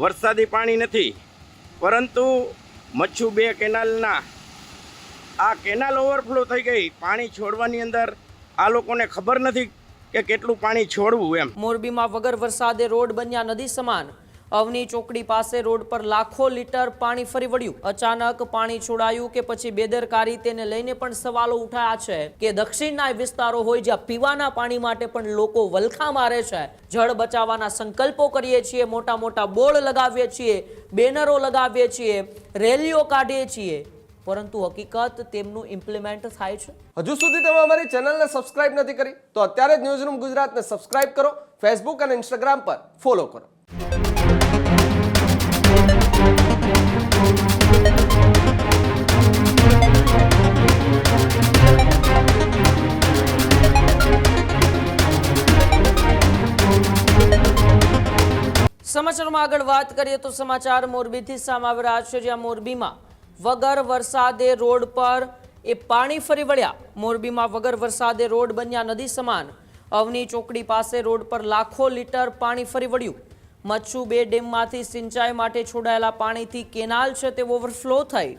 વરસાદી પાણી નથી, પરંતુ મચ્છુ 2 કેનાલના આ કેનાલ ઓવરફ્લો થઈ ગઈ. પાણી છોડવાની અંદર આ લોકોને ખબર નથી કે કેટલું પાણી છોડવું એમ. મોરબીમાં વગર વરસાદે રોડ બન્યા નદી સમાન. અવની ચોકડી પાસે રોડ પર લાખો લીટર પાણી ફરી વળ્યું. અચાનક પાણી છોડાયું કે પછી બેદરકારી, તેને લઈને પણ સવાલો ઉઠાયા છે કે દક્ષિણના વિસ્તારો હોય જ્યાં પીવાના પાણી માટે પણ લોકો વલખા મારે છે. જળ બચાવવાના સંકલ્પો કરીએ છીએ, મોટા મોટા બોર્ડ લગાવીએ છીએ, બેનરો લગાવીએ છીએ, રેલીઓ કાઢીએ છીએ, પરંતુ હકીકત તેમનું ઇમ્પ્લિમેન્ટ થાય છે. હજુ સુધી તમે અમારી ચેનલને સબસ્ક્રાઇબ નથી કરી તો અત્યારે જ ન્યૂઝરૂમ ગુજરાતને સબસ્ક્રાઇબ કરો. ફેસબુક અને ઇન્સ્ટાગ્રામ પર ફોલો કરો. સમાચારમાં આગળ વાત કરીએ તો સમાચાર મોરબીથી સામે આવી રહ્યા છે, જ્યાં મોરબીમાં વગર વરસાદે રોડ પર પાણી ફરી વળ્યા. મોરબીમાં વગર વરસાદે રોડ બન્યા નદી સમાન. અવની ચોકડી પાસે રોડ પર લાખો લીટર પાણી ફરી વળ્યું. મચ્છુ 2 ડેમમાંથી સિંચાઈ માટે છોડાયેલા પાણીથી કેનાલ છે તે ઓવરફ્લો થઈ.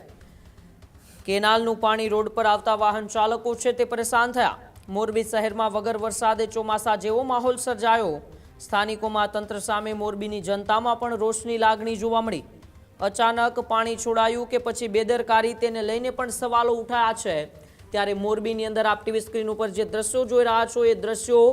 કેનાલનું પાણી રોડ પર આવતા વાહન ચાલકો છે તે પરેશાન થયા. મોરબી શહેરમાં વગર વરસાદે ચોમાસા જેવો માહોલ સર્જાયો. સ્થાનિકોમાં તંત્ર સામે મોરબીની જનતામાં પણ રોષની લાગણી જોવા મળી. અચાનક પાણી છોડાયું કે પછી બેદરકારી, તેને લઈને પણ સવાલો ઉઠાયા છે. ત્યારે મોરબીની અંદર આપ ટીવી સ્ક્રીન ઉપર જે દ્રશ્યો જોઈ રહ્યા છો એ દ્રશ્યો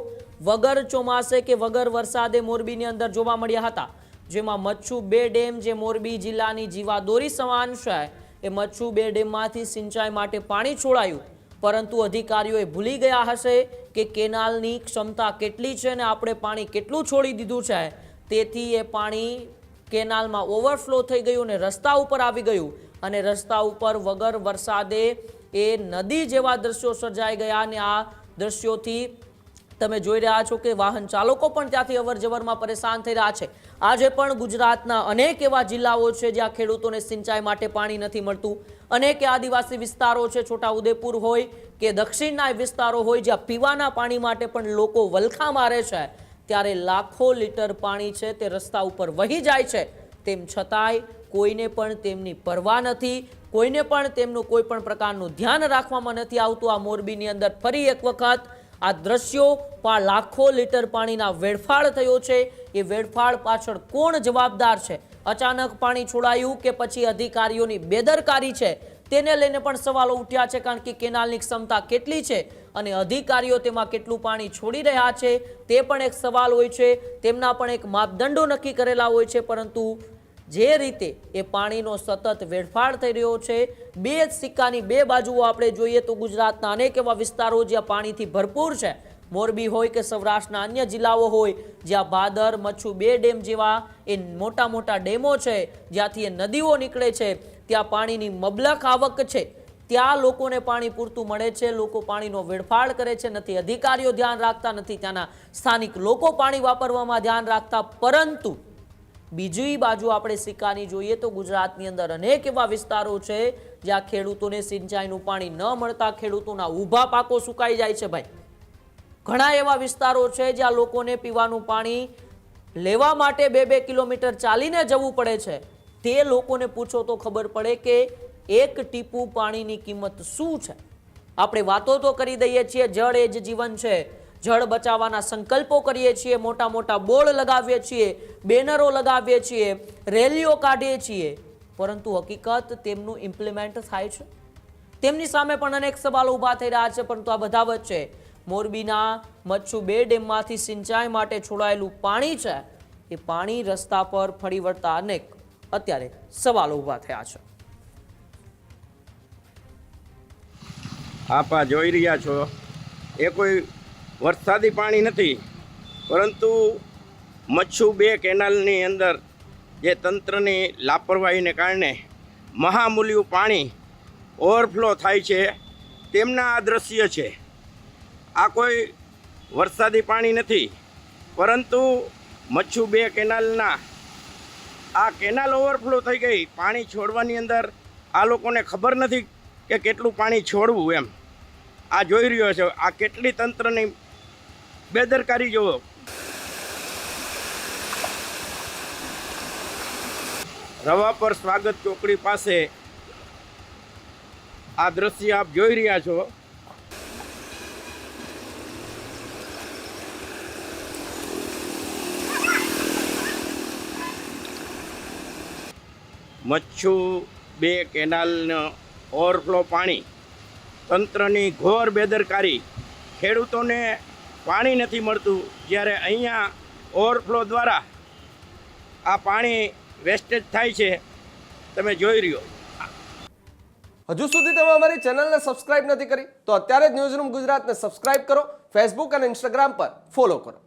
વગર ચોમાસે કે વગર વરસાદે મોરબીની અંદર જોવા મળ્યા હતા, જેમાં મચ્છુ 2 ડેમ જે મોરબી જિલ્લાની જીવાદોરી સમાન છે એ મચ્છુ 2 ડેમમાંથી સિંચાઈ માટે પાણી છોડાયું. પરંતુ અધિકારીઓએ ભૂલી ગયા હશે કે કેનાલની ક્ષમતા કેટલી છે અને આપણે પાણી કેટલું છોડી દીધું છે, તેથી એ પાણી કેનાલમાં ઓવરફ્લો થઈ ગયું અને રસ્તા ઉપર આવી ગયું અને રસ્તા ઉપર વગર વરસાદે એ નદી જેવા દ્રશ્યો સર્જાઈ ગયા. અને આ દ્રશ્યોથી તમે જોઈ રહ્યા છો કે વાહન ચાલકો પણ ત્યાંથી અવરજવરમાં પરેશાન થઈ રહ્યા છે. આજે પણ ગુજરાતના અનેક એવા જિલ્લાઓ છે જ્યાં ખેડૂતોને સિંચાઈ માટે પાણી નથી મળતું. અનેક આદિવાસી વિસ્તારો છે, છોટાઉદેપુર હોય કે દક્ષિણના વિસ્તારો હોય જ્યાં પીવાના પાણી માટે પણ લોકો વલખા મારે છે. ત્યારે લાખો લીટર પાણી છે તે રસ્તા ઉપર વહી જાય છે, તેમ છતાંય કોઈને પણ તેમની પરવા નથી, કોઈને પણ તેમનું કોઈ પણ પ્રકારનું ધ્યાન રાખવામાં નથી આવતું. આ મોરબીની અંદર ફરી એક વખત આ દ્રશ્યો લાખો લીટર પાણીના વેડફાળ થયો છે. એ વેડફાળ પાછળ કોણ જવાબદાર છે? અચાનક પાણી છોડાયું કે પછી અધિકારીઓની બેદરકારી છે, તેને લઈને પણ સવાલો ઉઠ્યા છે. કારણ કે કેનાલની ક્ષમતા કેટલી છે અને અધિકારીઓ તેમાં કેટલું પાણી છોડી રહ્યા છે તે પણ એક સવાલ હોય છે. તેમના પણ એક માપદંડો નક્કી કરેલા હોય છે, પરંતુ જે રીતે એ પાણીનો સતત વેડફાળ થઈ રહ્યો છે, બે સિક્કાની બે બાજુઓ આપણે જોઈએ તો ગુજરાતના અનેક એવા વિસ્તારો જ્યાં પાણીથી ભરપૂર છે, મોરબી હોય કે સૌરાષ્ટ્રના અન્ય જિલ્લાઓ હોય જ્યાં ભાદર, મચ્છુ 2 ડેમ જેવા એ મોટા મોટા ડેમો છે, જ્યાંથી એ નદીઓ નીકળે છે, ત્યાં પાણીની મબલખ આવક છે. ત્યાં લોકોને પાણી પૂરતું મળે છે, લોકો પાણીનો વેડફાળ કરે છે, નથી અધિકારીઓ ધ્યાન રાખતા, નથી ત્યાંના સ્થાનિક લોકો પાણી વાપરવામાં ધ્યાન રાખતા. પરંતુ બીજી બાજુ આપણે સિક્કાની જોઈએ તો ગુજરાતની અંદર અનેક એવા વિસ્તારો છે જ્યાં ખેડૂતોને સિંચાઈનું પાણી ન મળતા ખેડૂતોના ઊભા પાકો સુકાઈ જાય છે. ભાઈ, ઘણા એવા વિસ્તારો છે જ્યાં લોકોને પીવાનું પાણી લેવા માટે 2-2 કિલોમીટર ચાલીને જવું પડે છે. તે લોકોને પૂછો તો ખબર પડે કે એક ટીપું પાણીની કિંમત શું છે. આપણે વાતો તો કરી દઈએ છીએ, જળ એ જ જીવન છે, જળ બચાવવાના સંકલ્પો કરીએ છીએ, મોટા મોટા બોર્ડ લગાવીએ છીએ, બેનરો લગાવીએ છીએ, રેલીઓ કાઢીએ છીએ, પરંતુ હકીકત તેમનું ઇમ્પ્લિમેન્ટ થાય છે? તેમની સામે પણ અનેક સવાલો ઊભા થઈ રહ્યા છે. પરંતુ આ બધા વચ્ચે મોરબીના મચ્છુ 2 ડેમમાંથી સિંચાઈ માટે છોડાયેલું પાણી છે, એ પાણી રસ્તા પર ફરી વળતા અનેક અત્યારે સવાલો ઊભા થયા છે. આપ આ જોઈ રહ્યા છો એ કોઈ વરસાદી પાણી નથી, પરંતુ મચ્છુ 2 કેનાલની અંદર જે તંત્રની લાપરવાહીને કારણે મહામૂલ્યું પાણી ઓવરફ્લો થાય છે, તેમના આ દ્રશ્ય છે. આ કોઈ વરસાદી પાણી નથી, પરંતુ મચ્છુ 2 કેનાલના આ કેનાલ ઓવરફ્લો થઈ ગઈ. પાણી છોડવાની અંદર આ લોકોને ખબર નથી કે કેટલું પાણી છોડવું એમ. આ જોઈ રહ્યો છે, આ કેટલી તંત્રની બેદરકારી જુઓ. રવાપર સ્વાગત ચોકડી પાસે આ દ્રશ્ય આપ જોઈ રહ્યા છો. મચ્છુ 2 કેનાલનો ઓવરફ્લો પાણી, તંત્રની ઘોર બેદરકારી. ખેડૂતોને પાણી નથી મળતું, જ્યારે અહીંયા ઓવરફ્લો દ્વારા આ પાણી વેસ્ટેજ થાય છે, તમે જોઈ રહ્યો. હજુ સુધી તમે અમારી ચેનલને સબસ્ક્રાઇબ નથી કરી તો અત્યારે જ ન્યૂઝરૂમ ગુજરાતને સબસ્ક્રાઇબ કરો, ફેસબુક અને ઇન્સ્ટાગ્રામ પર ફોલો કરો.